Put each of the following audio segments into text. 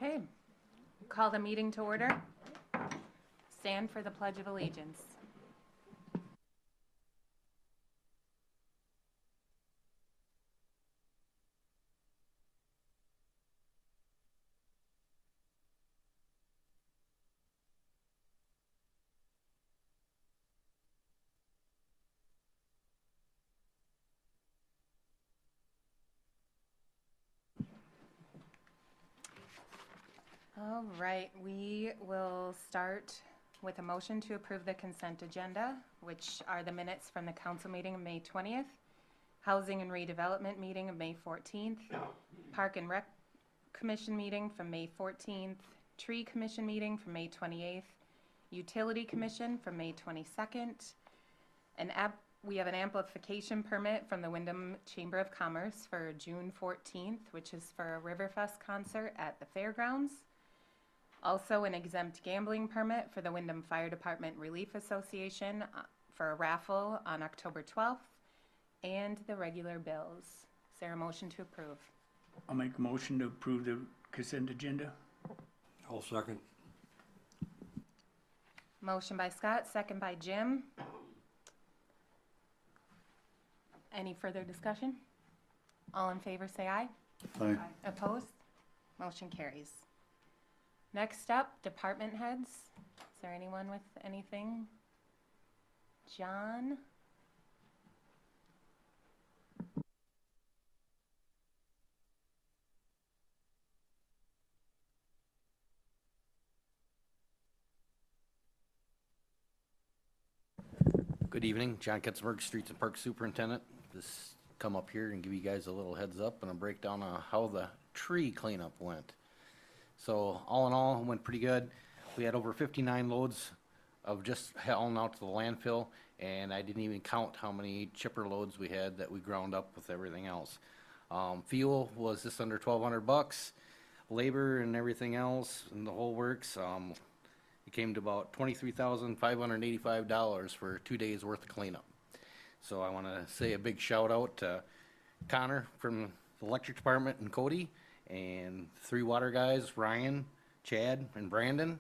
Okay, call the meeting to order. Stand for the Pledge of Allegiance. All right, we will start with a motion to approve the consent agenda, which are the minutes from the council meeting of May 20th, Housing and Redevelopment meeting of May 14th, Park and Rec Commission meeting from May 14th, Tree Commission meeting from May 28th, Utility Commission from May 22nd, we have an amplification permit from the Windom Chamber of Commerce for June 14th, which is for a Riverfest concert at the fairgrounds. Also an exempt gambling permit for the Windom Fire Department Relief Association for a raffle on October 12th, and the regular bills. Is there a motion to approve? I'll make a motion to approve the consent agenda. I'll second. Motion by Scott, second by Jim. Any further discussion? All in favor say aye. Aye. Opposed? Motion carries. Next up, department heads. Is there anyone with anything? John? Good evening, John Ketzenberg, Streets and Parks Superintendent. Just come up here and give you guys a little heads up and a breakdown on how the tree cleanup went. So all in all, it went pretty good. We had over 59 loads of just hauling out to the landfill, and I didn't even count how many chipper loads we had that we ground up with everything else. Fuel was just under $1,200. Labor and everything else and the whole works, it came to about $23,585 for 2 days worth of cleanup. So I want to say a big shout out to Connor from the electric department and Cody, and three water guys, Ryan, Chad, and Brandon,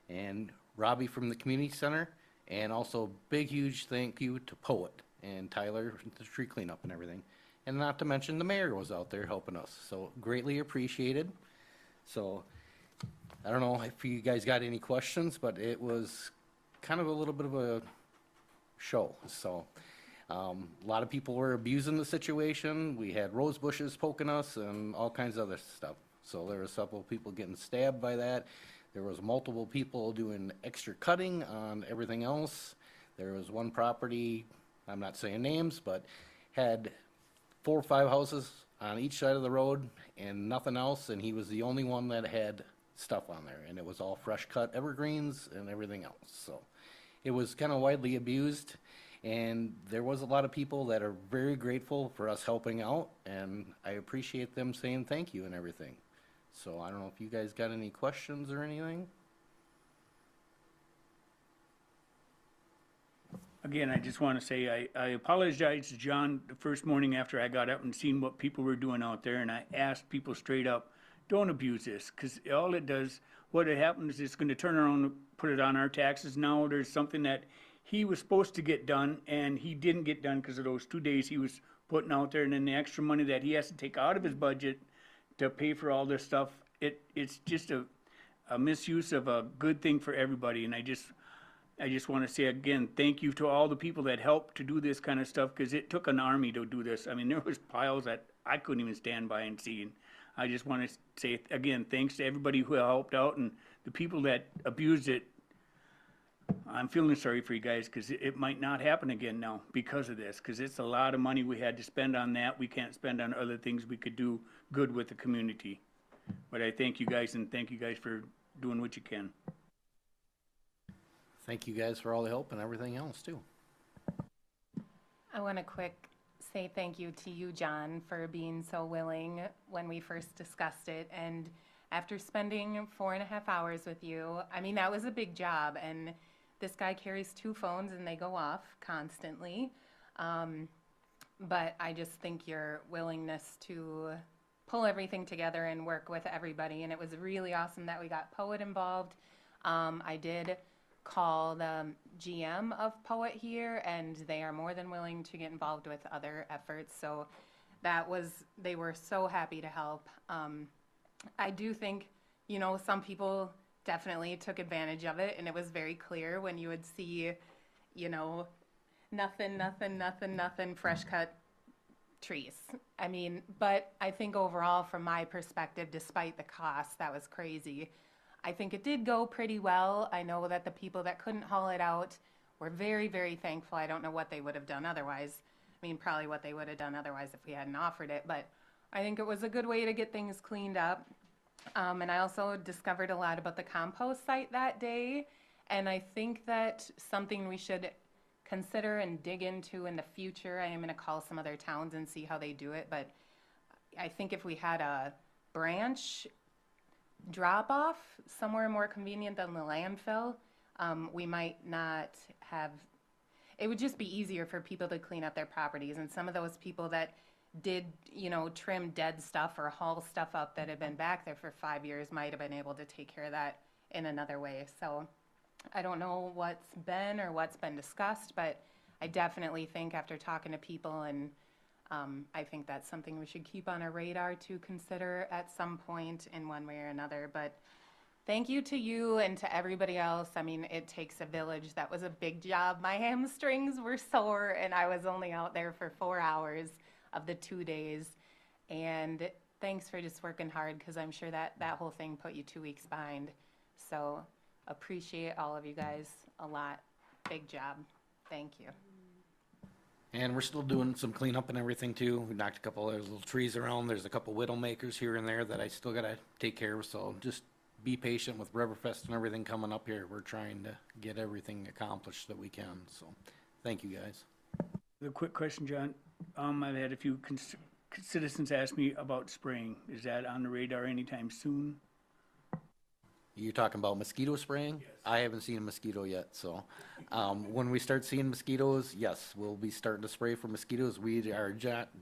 and Robbie from the community center, and also big huge thank you to Poet and Tyler for the tree cleanup and everything. And not to mention the mayor was out there helping us, so greatly appreciated. So I don't know if you guys got any questions, but it was kind of a little bit of a show. So a lot of people were abusing the situation. We had rose bushes poking us and all kinds of other stuff. So there were several people getting stabbed by that. There was multiple people doing extra cutting on everything else. There was one property, I'm not saying names, but had 4 or 5 houses on each side of the road and nothing else, and he was the only one that had stuff on there, and it was all fresh cut evergreens and everything else. So it was kind of widely abused, and there was a lot of people that are very grateful for us helping out, and I appreciate them saying thank you and everything. So I don't know if you guys got any questions or anything. Again, I just want to say I apologize to John the first morning after I got up and seen what people were doing out there, and I asked people straight up, don't abuse this, because all it does, what it happens is it's going to turn around and put it on our taxes. Now there's something that he was supposed to get done, and he didn't get done because of those 2 days he was putting out there, and then the extra money that he has to take out of his budget to pay for all this stuff. It's just a misuse of a good thing for everybody, and I just want to say again, thank you to all the people that helped to do this kind of stuff, because it took an army to do this. I mean, there was piles that I couldn't even stand by and see. And I just want to say again, thanks to everybody who helped out, and the people that abused it. I'm feeling sorry for you guys, because it might not happen again now because of this, because it's a lot of money we had to spend on that. We can't spend on other things we could do good with the community. But I thank you guys, and thank you guys for doing what you can. Thank you guys for all the help and everything else too. I want to say thank you to you, John, for being so willing when we first discussed it. And after spending 4.5 hours with you, I mean, that was a big job. And this guy carries 2 phones and they go off constantly. But I just think your willingness to pull everything together and work with everybody. And it was really awesome that we got Poet involved. I did call the GM of Poet here, and they are more than willing to get involved with other efforts. So they were so happy to help. I do think, some people definitely took advantage of it, and it was very clear when you would see, nothing, fresh cut trees. I mean, but I think overall, from my perspective, despite the cost, that was crazy. I think it did go pretty well. I know that the people that couldn't haul it out were very, very thankful. I don't know what they would have done otherwise. I mean, probably what they would have done otherwise if we hadn't offered it, but I think it was a good way to get things cleaned up. And I also discovered a lot about the compost site that day, and I think that something we should consider and dig into in the future. I am going to call some other towns and see how they do it, but I think if we had a branch drop-off somewhere more convenient than the landfill, we might not have, it would just be easier for people to clean up their properties. And some of those people that did, trim dead stuff or haul stuff up that had been back there for 5 years might have been able to take care of that in another way. So I don't know what's been discussed, but I definitely think after talking to people, and I think that's something we should keep on our radar to consider at some point in one way or another. But thank you to you and to everybody else. I mean, it takes a village. That was a big job. My hamstrings were sore, and I was only out there for 4 hours of the 2 days. And thanks for just working hard, because I'm sure that whole thing put you 2 weeks behind. So appreciate all of you guys a lot. Big job. Thank you. And we're still doing some cleanup and everything too. We knocked a couple of little trees around. There's a couple widow makers here and there that I still gotta take care of. So just be patient with Riverfest and everything coming up here. We're trying to get everything accomplished that we can. So thank you guys. A quick question, John. I've had a few citizens ask me about spraying. Is that on the radar anytime soon? You're talking about mosquito spraying? Yes. I haven't seen a mosquito yet, so, when we start seeing mosquitoes, yes, we'll be starting to spray for mosquitoes. We are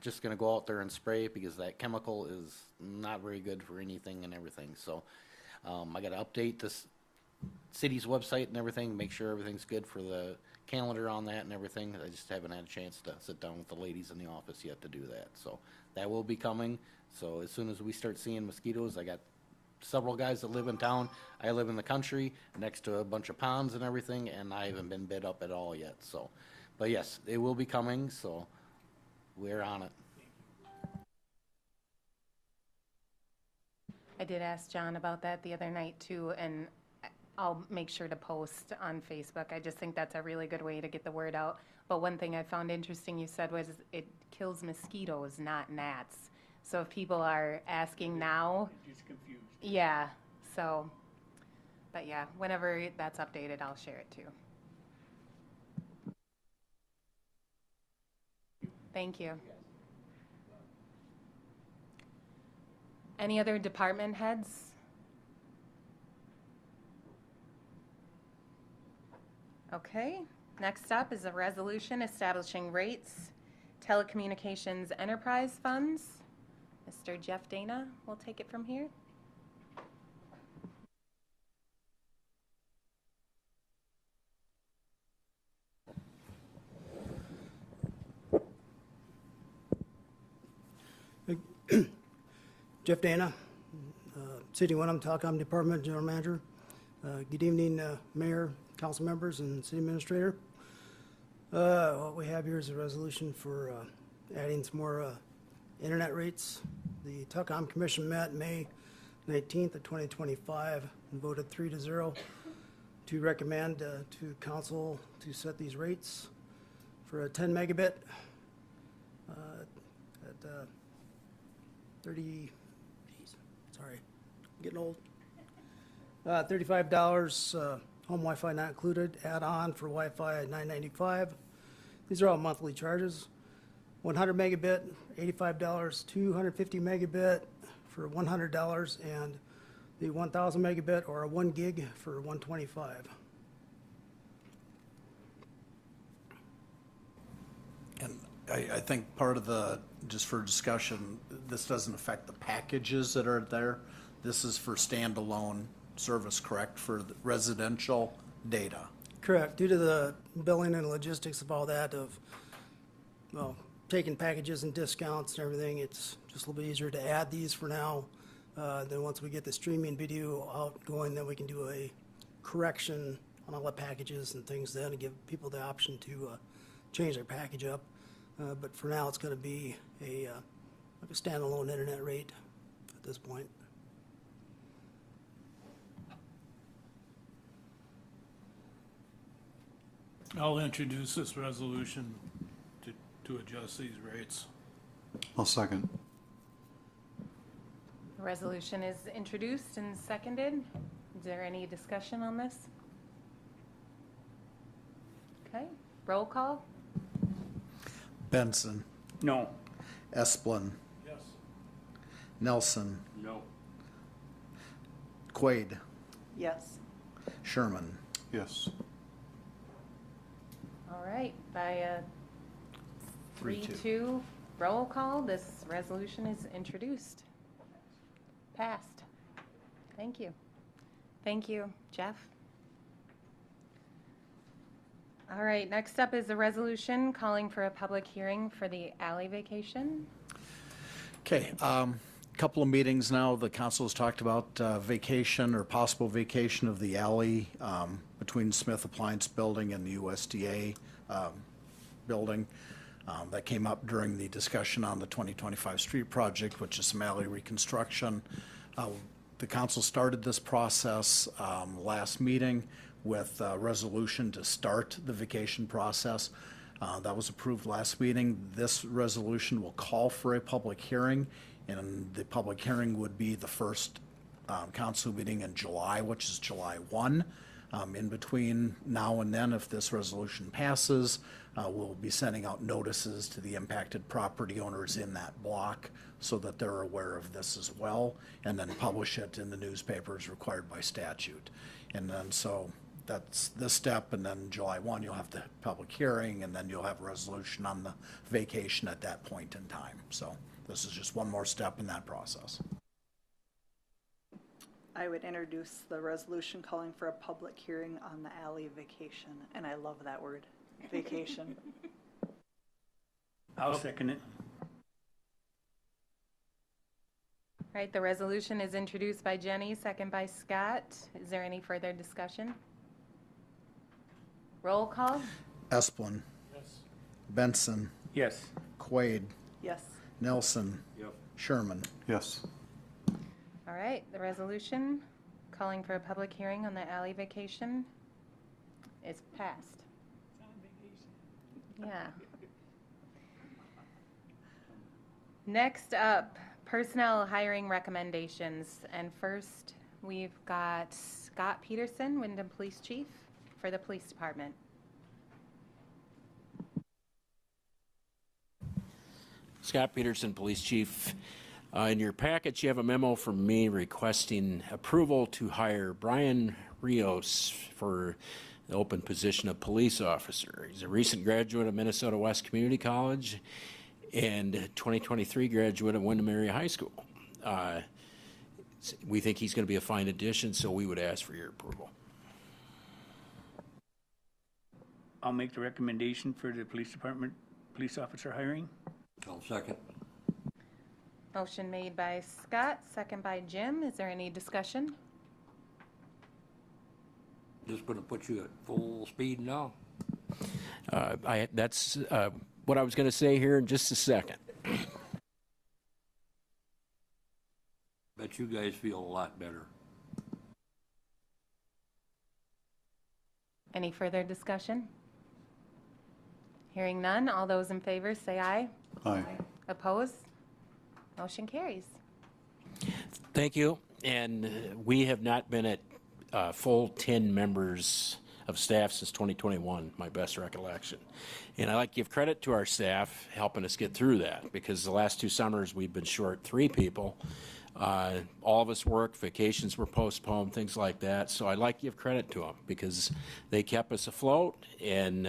just gonna go out there and spray, because that chemical is not very good for anything and everything, so, I gotta update this city's website and everything, make sure everything's good for the calendar on that and everything. I just haven't had a chance to sit down with the ladies in the office yet to do that, so that will be coming. So as soon as we start seeing mosquitoes, I got several guys that live in town. I live in the country next to a bunch of ponds and everything, and I haven't been bit up at all yet, so. But yes, it will be coming, so we're on it. I did ask John about that the other night too, and I'll make sure to post on Facebook. I just think that's a really good way to get the word out. But one thing I found interesting you said was it kills mosquitoes, not gnats. So if people are asking now, Just confused. yeah, so, but yeah, whenever that's updated, I'll share it too. Thank you. Any other department heads? Okay, next up is a resolution establishing rates, telecommunications enterprise funds. Mr. Jeff Dana will take it from here. Jeff Dana, City of Windom Telecom Department General Manager. Good evening, Mayor, council members, and City Administrator. What we have here is a resolution for adding some more internet rates. The Telecom Commission met May 19th of 2025 and voted 3-0 to recommend to council to set these rates for a 10 megabit at 30, geez, sorry, I'm getting old. $35, home Wi-Fi not included, add-on for Wi-Fi at $9.95. These are all monthly charges. 100 megabit, $85, 250 megabit for $100, and the 1000 megabit or a 1 gig for $125. And I think part of the, just for discussion, this doesn't affect the packages that are there. This is for standalone service, correct, for the residential data? Correct. Due to the billing and logistics of all that of, well, taking packages and discounts and everything, it's just a little bit easier to add these for now. Then once we get the streaming video out going, then we can do a correction on all the packages and things then and give people the option to change their package up. But for now, it's going to be like a standalone internet rate at this point. I'll introduce this resolution to adjust these rates. I'll second. The resolution is introduced and seconded. Is there any discussion on this? Okay, roll call? Benson, No. Esplin, Yes. Nelson, No. Quaid, Yes. Sherman. Yes. All right, by a 3-2. 3-2 roll call, this resolution is introduced. Passed. Thank you. Thank you, Jeff. All right, next up is a resolution calling for a public hearing for the alley vacation. Okay, couple of meetings now, the council has talked about vacation or possible vacation of the alley between Smith Appliance Building and the USDA building. That came up during the discussion on the 2025 street project, which is some alley reconstruction. The council started this process last meeting with a resolution to start the vacation process. That was approved last meeting. This resolution will call for a public hearing, and the public hearing would be the first council meeting in July, which is July 1. In between now and then, if this resolution passes, we'll be sending out notices to the impacted property owners in that block so that they're aware of this as well, and then publish it in the newspapers required by statute. And then so that's this step, and then July 1, you'll have the public hearing, and then you'll have a resolution on the vacation at that point in time. So this is just one more step in that process. I would introduce the resolution calling for a public hearing on the alley vacation, and I love that word, vacation. I'll second it. All right, the resolution is introduced by Jenny, second by Scott. Is there any further discussion? Roll call? Esplin, Yes. Benson, Yes. Quaid, Yes. Nelson, Sherman. Yes. All right, the resolution calling for a public hearing on the alley vacation is passed. Yeah. Next up, personnel hiring recommendations. And first, we've got Scott Peterson, Windom Police Chief, for the police department. Scott Peterson, Police Chief. In your package, you have a memo from me requesting approval to hire Brian Rios for the open position of police officer. He's a recent graduate of Minnesota West Community College and 2023 graduate of Windom Area High School. We think he's going to be a fine addition, so we would ask for your approval. I'll make the recommendation for the police department, police officer hiring. I'll second. Motion made by Scott, second by Jim. Is there any discussion? Just gonna put you at full speed now. That's what I was going to say here in just a second. Bet you guys feel a lot better. Any further discussion? Hearing none, all those in favor say aye. Aye. Opposed? Motion carries. Thank you. And we have not been at full 10 members of staff since 2021, my best recollection. And I like to give credit to our staff helping us get through that, because the last 2 summers we've been short 3 people. All of us worked, vacations were postponed, things like that. So I'd like to give credit to them because they kept us afloat and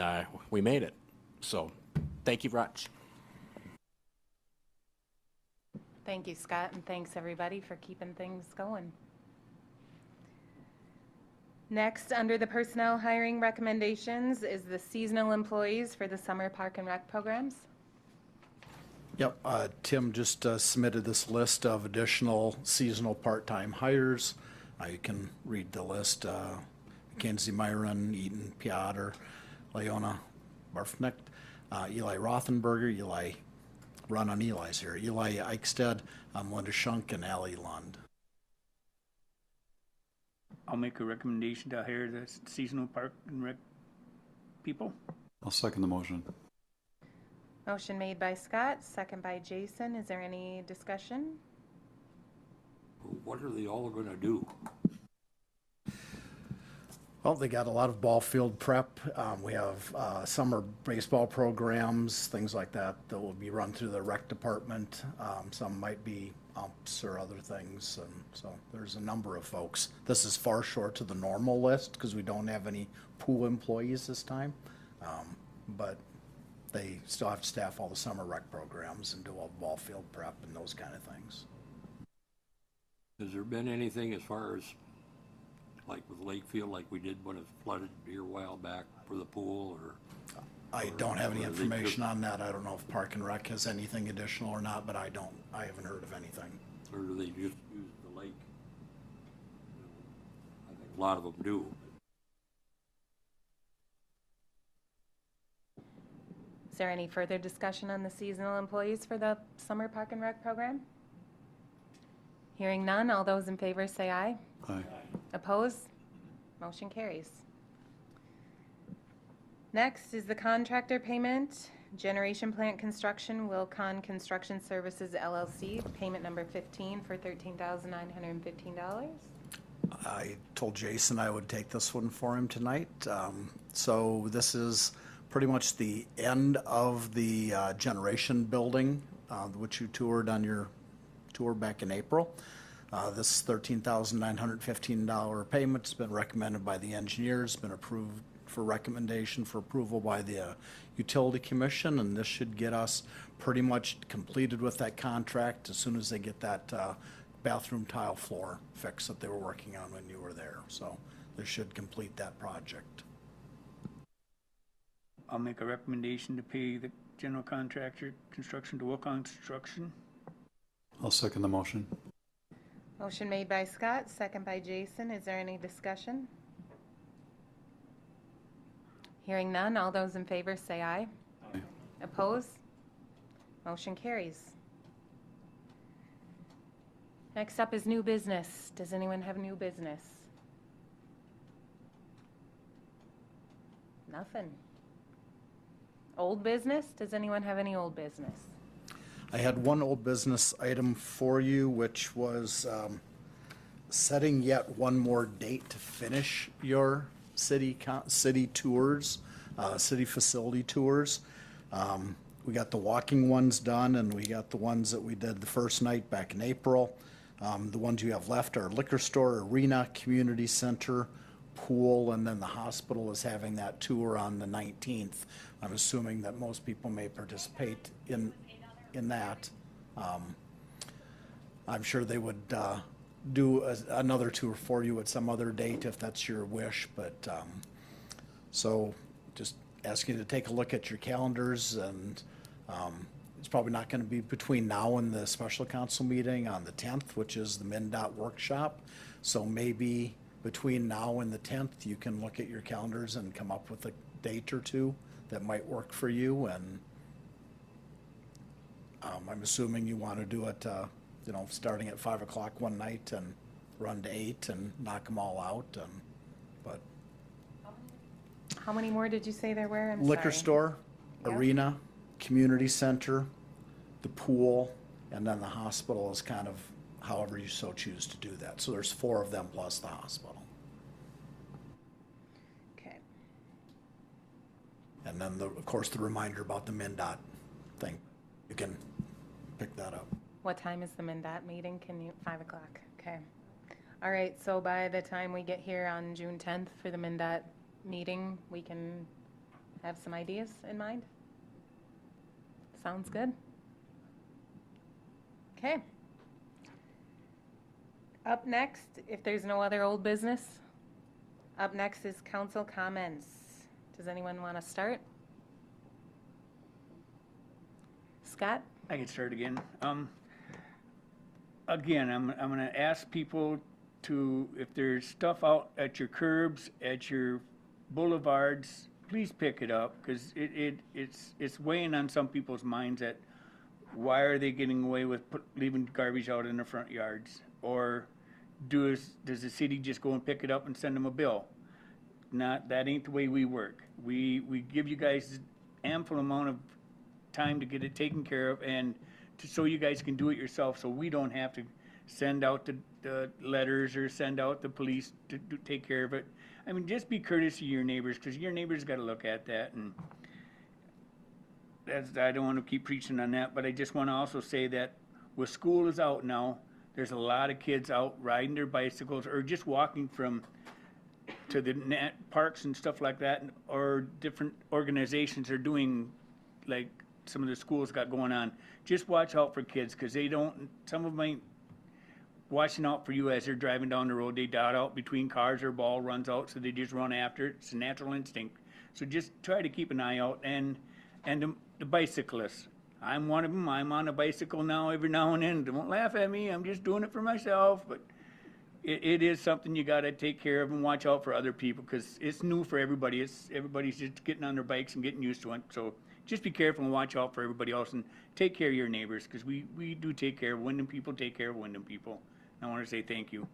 we made it. So thank you very much. Thank you, Scott, and thanks, everybody, for keeping things going. Next, under the personnel hiring recommendations is the seasonal employees for the summer park and rec programs. Yep, Tim just submitted this list of additional seasonal part-time hires. You can read the list. Mackenzie Myron, Eaton Piotr, Leona Barfnecht, Eli Rothenberger, run on Eli's here, Eli Eichstead, Linda Schunk, and Allie Lund. I'll make a recommendation to hire the seasonal park and rec people. I'll second the motion. Motion made by Scott, second by Jason. Is there any discussion? What are they all gonna do? Well, they got a lot of ball field prep. We have summer baseball programs, things like that, that will be run through the rec department. Some might be umps or other things, and so there's a number of folks. This is far short of the normal list because we don't have any pool employees this time, but they still have to staff all the summer rec programs and do all the ball field prep and those kind of things. Has there been anything as far as, like with Lakefield, like we did when it flooded here a while back for the pool, or? I don't have any or are they information just- on that. I don't know if Park and Rec has anything additional or not, but I haven't heard of anything. Or do they just use the lake? I think a lot of them do. Is there any further discussion on the seasonal employees for the summer park and rec program? Hearing none, all those in favor say aye. Aye. Opposed? Motion carries. Next is the contractor payment. Generation Plant Construction, Wilcon Construction Services LLC, payment number 15 for $13,915. I told Jason I would take this one for him tonight. So this is pretty much the end of the generation building, which you toured on your tour back in April. This $13,915 payment's been recommended by the engineers, been approved for recommendation for approval by the Utility Commission, and this should get us pretty much completed with that contract as soon as they get that bathroom tile floor fix that they were working on when you were there. So this should complete that project. I'll make a recommendation to pay the general contractor construction to Wilcon Construction. I'll second the motion. Motion made by Scott, second by Jason. Is there any discussion? Hearing none, all those in favor say aye. Aye. Opposed? Motion carries. Next up is new business. Does anyone have new business? Nothing. Old business? Does anyone have any old business? I had one old business item for you, which was setting yet one more date to finish your city tours, city facility tours. We got the walking ones done, and we got the ones that we did the first night back in April. The ones you have left are liquor store, arena, community center, pool, and then the hospital is having that tour on the 19th. I'm assuming that most people may participate in that. I'm sure they would do another tour for you at some other date if that's your wish, but so just ask you to take a look at your calendars, and it's probably not going to be between now and the special council meeting on the 10th, which is the MnDOT workshop. So maybe between now and the 10th, you can look at your calendars and come up with a date or two that might work for you. And I'm assuming you want to do it, starting at 5 o'clock one night and run to 8 and knock them all out. But How many more did you say there were? I'm liquor sorry. store, Yep. arena, community center, the pool, and then the hospital is kind of however you so choose to do that. So there's 4 of them plus the hospital. Okay. And then, of course, the reminder about the MnDOT thing. You can pick that up. What time is the MnDOT meeting? 5 o'clock, okay. All right, so by the time we get here on June 10th for the MnDOT meeting, we can have some ideas in mind? Sounds good? Okay, Up next, if there's no other old business, up next is council comments. Does anyone want to start? Scott? I can start again. Again, I'm gonna ask people to, if there's stuff out at your curbs, at your boulevards, please pick it up, because it's weighing on some people's minds that why are they getting away with leaving garbage out in their front yards? Or does the city just go and pick it up and send them a bill? That ain't the way we work. We give you guys ample amount of time to get it taken care of and so you guys can do it yourself, so we don't have to send out the letters or send out the police to take care of it. I mean, just be courteous to your neighbors, because your neighbors got to look at that. And I don't want to keep preaching on that, but I just want to also say that with school is out now, there's a lot of kids out riding their bicycles or just walking to the parks and stuff like that, or different organizations are doing, like some of the schools got going on. Just watch out for kids, because some of them ain't watching out for you as they're driving down the road. They dot out between cars, or ball runs out, so they just run after it. It's a natural instinct. So just try to keep an eye out. And the bicyclists, I'm one of them. I'm on a bicycle now every now and then. Don't laugh at me. I'm just doing it for myself. But it is something you got to take care of and watch out for other people, because it's new for everybody. Everybody's just getting on their bikes and getting used to it. So just be careful and watch out for everybody else, and take care of your neighbors, because we do take care of Windom people, take care of Windom people. I want to say thank you.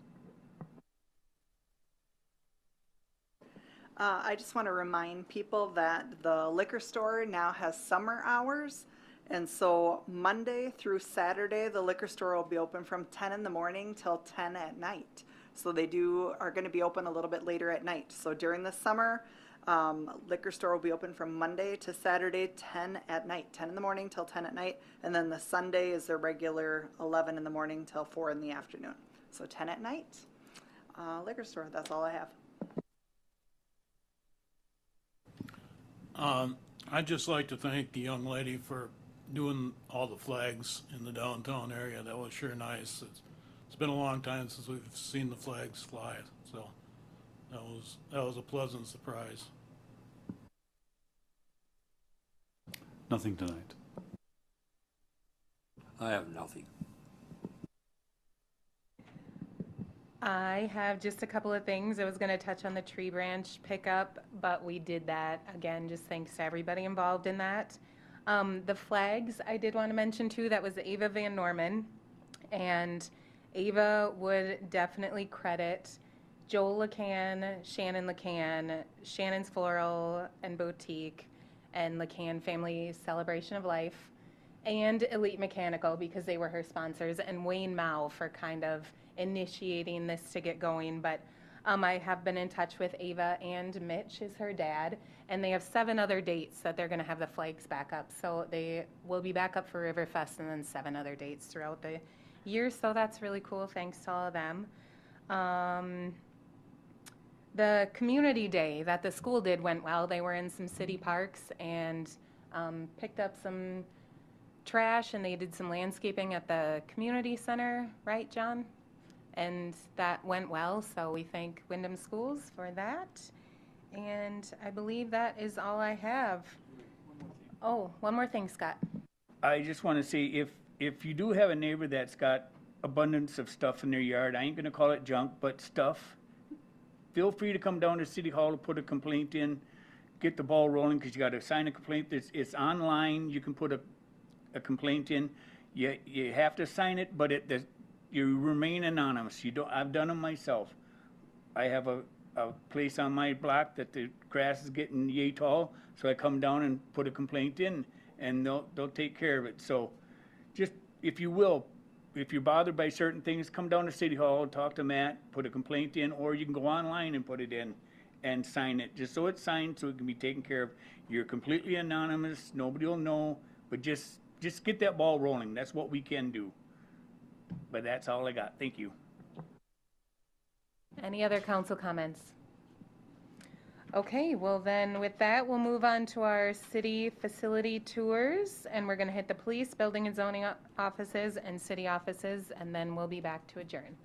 I just want to remind people that the liquor store now has summer hours. And so Monday through Saturday, the liquor store will be open from 10 in the morning till 10 at night. So they are going to be open a little bit later at night. So during the summer, liquor store will be open from Monday to Saturday, 10 at night, 10 in the morning till 10 at night. And then the Sunday is their regular 11 in the morning till 4 in the afternoon. So 10 at night, liquor store. That's all I have. I'd just like to thank the young lady for doing all the flags in the downtown area. That was sure nice. It's been a long time since we've seen the flags fly, so that was a pleasant surprise. Nothing tonight. I have nothing. I have just a couple of things. I was going to touch on the tree branch pickup, but we did that. Again, just thanks to everybody involved in that. The flags I did want to mention too, that was Ava Van Norman. And Ava would definitely credit Joel LeCan, Shannon LeCan, Shannon's Floral and Boutique, and LeCan Family Celebration of Life, and Elite Mechanical, because they were her sponsors, and Wayne Mao for kind of initiating this to get going. But I have been in touch with Ava, and Mitch is her dad, and they have 7 other dates that they're going to have the flags back up. So they will be back up for Riverfest, and then 7 other dates throughout the year. So that's really cool. Thanks to all of them. The community day that the school did went well. They were in some city parks and picked up some trash, and they did some landscaping at the community center, right, John? And that went well, so we thank Windom Schools for that. And I believe that is all I have. Oh, one more thing, Scott. I just want to say, if you do have a neighbor that's got abundance of stuff in their yard, I ain't gonna call it junk, but stuff, feel free to come down to City Hall to put a complaint in, get the ball rolling, because you got to sign a complaint. It's online. You can put a complaint in. You have to sign it, but you remain anonymous. I've done them myself. I have a place on my block that the grass is getting yay tall, so I come down and put a complaint in, and they'll take care of it. So just, if you will, if you're bothered by certain things, come down to City Hall, talk to Matt, put a complaint in, or you can go online and put it in and sign it, just so it's signed, so it can be taken care of. You're completely anonymous. Nobody will know, but just get that ball rolling. That's what we can do. But that's all I got. Thank you. Any other council comments? Okay, well then with that, we'll move on to our city facility tours, and we're going to hit the police, building and zoning offices and city offices, and then we'll be back to adjourn.